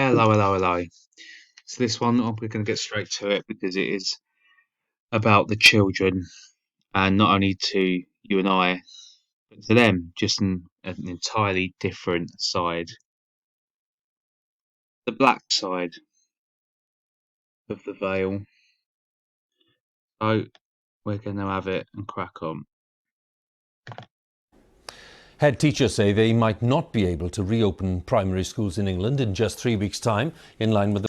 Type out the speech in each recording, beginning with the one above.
Hello. So this one, we're going to get straight to it because it is about the children, and not only to you and I, but to them, just an entirely different side. The black side of the veil. So we're going to have it and crack on. Head teachers say they might not be able to reopen primary schools in England in just 3 weeks' time, in line with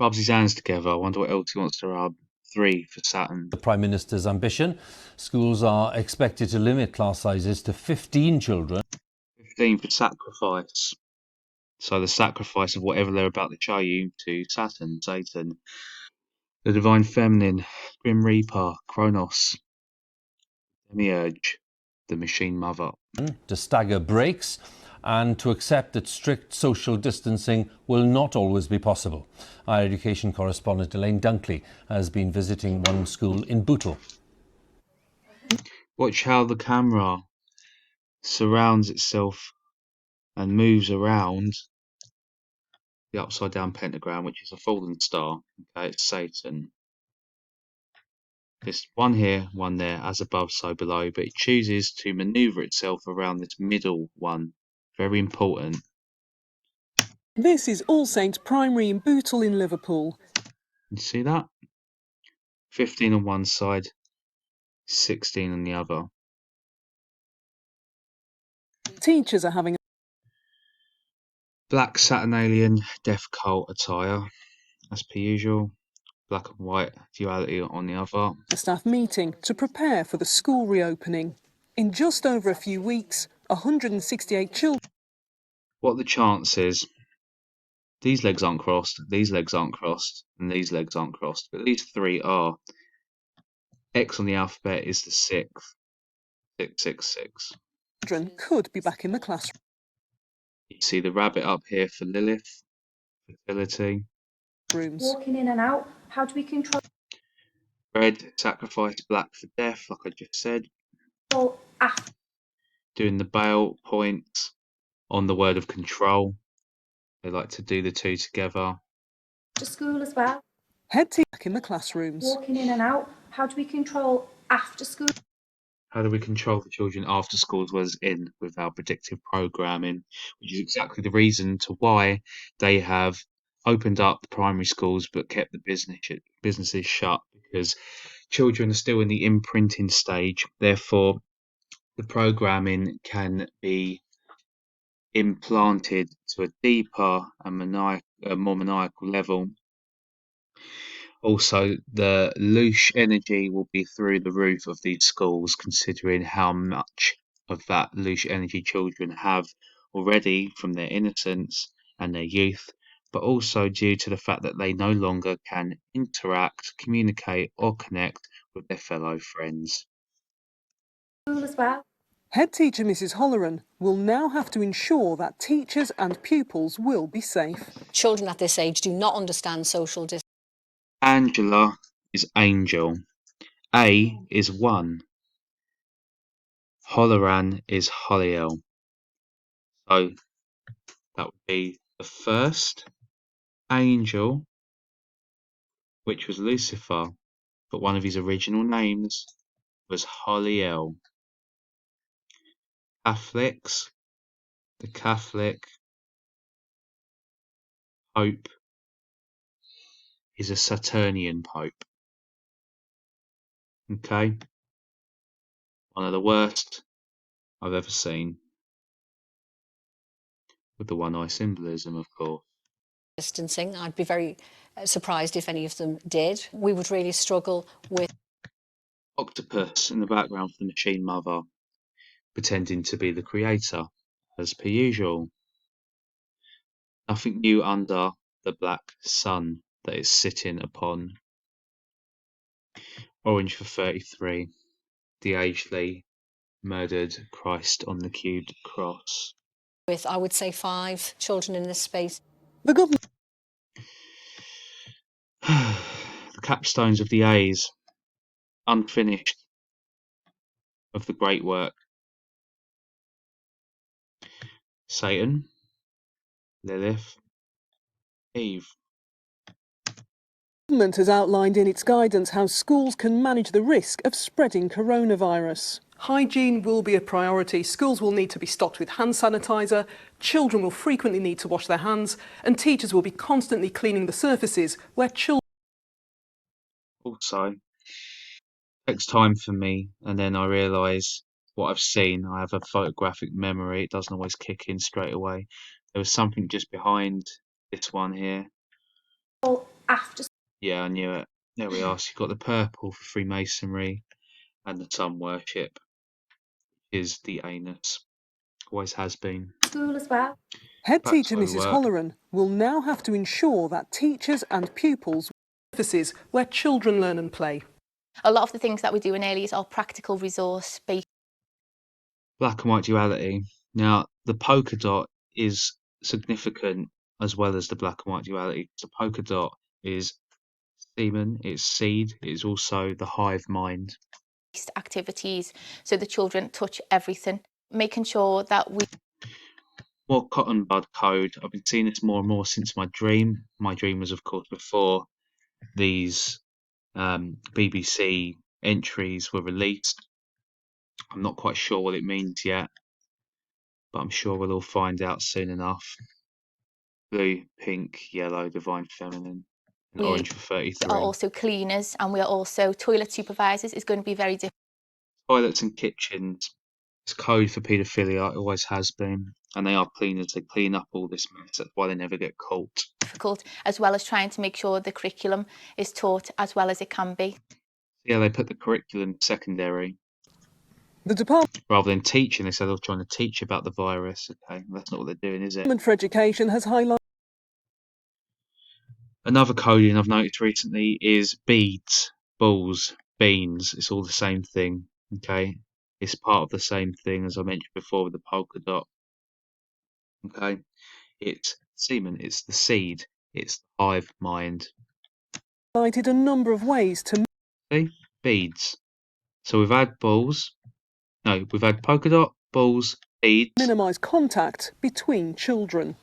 Rubs his hands together. I wonder what else he wants to rub. 3 for Saturn. the Prime Minister's ambition. Schools are expected to limit class sizes to 15 children. 15 for sacrifice. So the sacrifice of whatever they're about to show you to Saturn, Satan, the Divine Feminine, Grim Reaper, Kronos, Demiurge, the Machine Mother. To stagger breaks and to accept that strict social distancing will not always be possible. Our education correspondent Elaine Dunkley has been visiting one school in Bootle. Watch how the camera surrounds itself and moves around the upside down pentagram, which is a fallen star. Okay, it's Satan. There's one here, one there, as above, so below, but it chooses to maneuver itself around this middle one. Very important. This is All Saints Primary in Bootle in Liverpool. You see that? 15 on one side, 16 on the other. Teachers are having Black Saturnalian death cult attire, as per usual. Black and white duality on the other. a staff meeting to prepare for the school reopening. In just over a few weeks, 168 children. What are the chances? These legs aren't crossed, these legs aren't crossed, and these legs aren't crossed, but these three are. X on the alphabet is the 6th. 666. Could be back in the classroom. You see the rabbit up here for Lilith, fertility. Walking in and out, how do we control Red, sacrifice, black for death, like I just said. after Doing the bail points on the word of control. They like to do the two together. school as well? Head teacher back in the classrooms. Walking in and out, how do we control after school? How do we control the children after school as well as in with our predictive programming, which is exactly the reason to why they have opened up the primary schools but kept the businesses shut, because children are still in the imprinting stage. Therefore, the programming can be implanted to a deeper and more maniacal level. Also, the loosh energy will be through the roof of these schools, considering how much of that loosh energy children have already from their innocence and their youth, but also due to the fact that they no longer can interact, communicate, or connect with their fellow friends. School as well? Head teacher Mrs. Holleran will now have to ensure that teachers and pupils will be safe. Children at this age do not understand social distance. Angela is angel. A is 1. Holleran is Holiel. So that would be the first angel, which was Lucifer, but one of his original names was Holiel. Catholics, the Catholic Pope is a Saturnian Pope. Okay? One of the worst I've ever seen. With the one eye symbolism, of course. Distancing. I'd be very surprised if any of them did. We would really struggle with Octopus in the background for the Machine Mother, pretending to be the creator, as per usual. Nothing new under the black sun that is sitting upon. Orange for 33. The agely murdered Christ on the cubed cross. with, I would say, 5 children in this space. The government. The capstones of the A's, unfinished, of the great work. Satan, Lilith, Eve. The government has outlined in its guidance how schools can manage the risk of spreading coronavirus. Hygiene will be a priority. Schools will need to be stocked with hand sanitizer, children will frequently need to wash their hands, and teachers will be constantly cleaning the surfaces where children. Also, it takes time for me, and then I realise what I've seen. I have a photographic memory. It doesn't always kick in straight away. There was something just behind this one here. After Yeah, I knew it. There we are. So you've got the purple for Freemasonry and the sun worship is the anus. Always has been. school as well. Head Back teacher to Mrs work. Holleran will now have to ensure that teachers and pupils surfaces where children learn and play. A lot of the things that we do in early are practical resource based. Black and white duality. Now, the polka dot is significant as well as the black and white duality. The polka dot is semen, it's seed, it's also the hive mind. Activities so the children touch everything, making sure that we More cotton bud code. I've been seeing this more and more since my dream. My dream was, of course, before these BBC entries were released. I'm not quite sure what it means yet, but I'm sure we'll all find out soon enough. Blue, pink, yellow, divine feminine, and orange for are 33. also cleaners and we are also toilet supervisors is going to be very different. Toilets and kitchens. It's code for paedophilia. It always has been. And they are cleaners. They clean up all this mess. That's why they never get caught. Difficult, as well as trying to make sure the curriculum is taught as well as it can be. Yeah, they put the curriculum secondary. The Department Rather than teaching, they said they're trying to teach about the virus. Okay, that's not what they're doing, is it? for Education has highlighted Another coding I've noticed recently is beads, balls, beans. It's all the same thing. Okay, it's part of the same thing as I mentioned before with the polka dot. Okay, it's semen, it's the seed, it's the hive mind. a number of ways to See, beads. So we've had balls. No, we've had polka dot, balls, beads. minimise contact between children.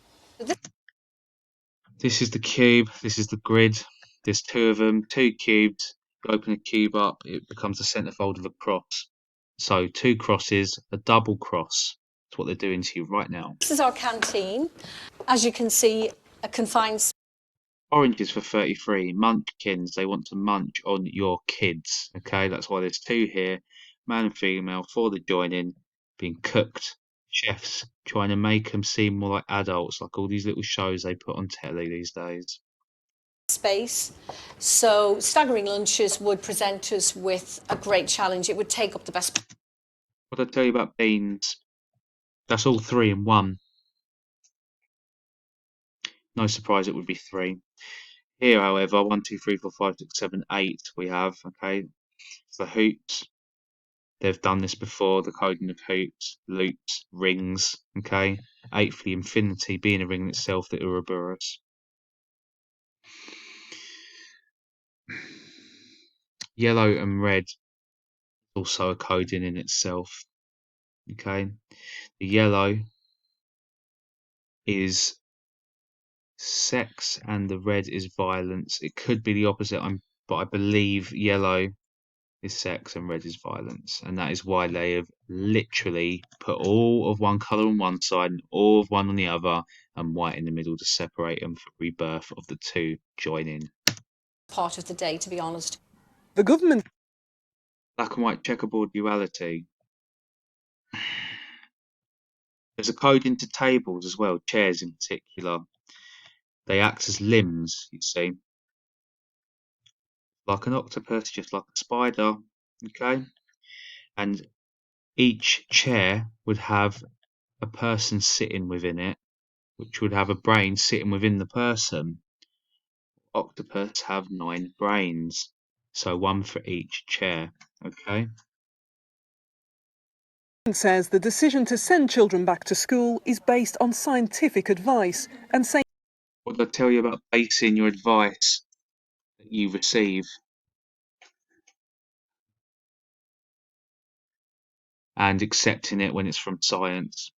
This is the cube. This is the grid. There's two of them, two cubes. You open a cube up, it becomes the centerfold of a cross. So two crosses, a double cross. That's what they're doing to you right now. This is our canteen. As you can see, a confined Oranges for 33. Munchkins. They want to munch on your kids. Okay, that's why there's two here. Man and female for the joining, being cooked. Chefs trying to make them seem more like adults, like all these little shows they put on telly these days. space. So staggering lunches would present us with a great challenge. It would take up the best. What did I tell you about beans? That's all three in one. No surprise it would be three. Here, however, 1, 2, 3, 4, 5, 6, 7, 8 we have, okay? So the hoops, they've done this before, the coding of hoops, loops, rings, okay? 8 for the infinity, being a ring in itself, the uroboros. Yellow and red, also a coding in itself, okay? The yellow is sex and the red is violence. It could be the opposite, but I believe yellow is sex and red is violence, and that is why they have literally put all of one colour on one side and all of one on the other and white in the middle to separate them for rebirth of the two joining. Part of the day, to be honest. The government Black and white checkerboard duality. There's a code into tables as well, chairs in particular. They act as limbs, you see. Like an octopus, just like a spider, okay? And each chair would have a person sitting within it, which would have a brain sitting within the person. Octopus have 9 brains, so 1 for each chair, okay? says the decision to send children back to school is based on scientific advice and saying What did I tell you about basing your advice that you receive and accepting it when it's from science?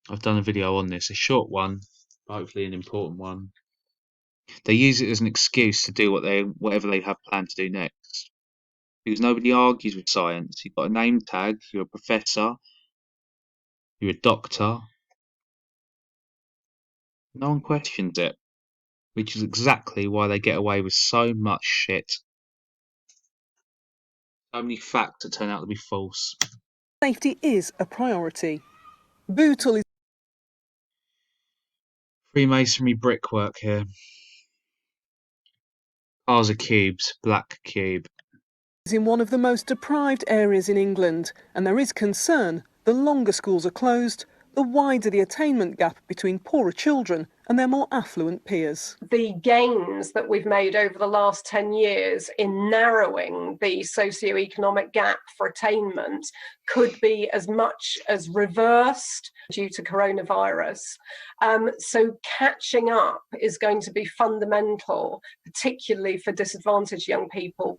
I've done a video on this, a short one, but hopefully an important one. They use it as an excuse to do whatever they have planned to do next. Because nobody argues with science. You've got a name tag, you're a professor, you're a doctor. No one questions it, which is exactly why they get away with so much shit. So many facts that turn out to be false. Safety is a priority. Bootle is Freemasonry brickwork here. Cars are cubes, black cube. in one of the most deprived areas in England, and there is concern the longer schools are closed, the wider the attainment gap between poorer children and their more affluent peers. The gains that we've made over the last 10 years in narrowing the socio-economic gap for attainment could be as much as reversed due to coronavirus. So catching up is going to be fundamental, particularly for disadvantaged young people.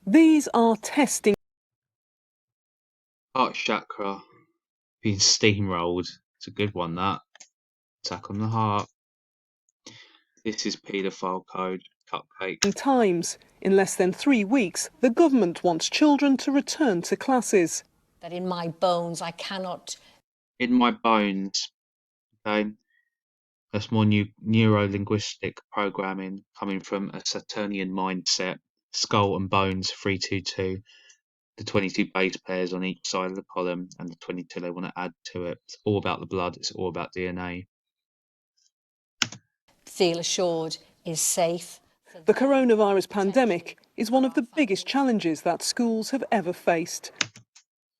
These are testing Heart chakra being steamrolled. It's a good one, that. Attack on the heart. This is paedophile code. Cupcake. times. In less than 3 weeks, the government wants children to return to classes. That in my bones I cannot. In my bones. Okay. That's more neuro-linguistic programming coming from a Saturnian mindset. Skull and bones 322. The 22 base pairs on each side of the column and the 22 they want to add to it. It's all about the blood. It's all about DNA. Feel assured is safe. The coronavirus pandemic is one of the biggest challenges that schools have ever faced.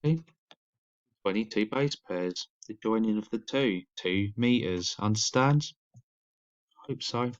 See? 22 base pairs. The joining of the 2 meters. Understand? Hope so.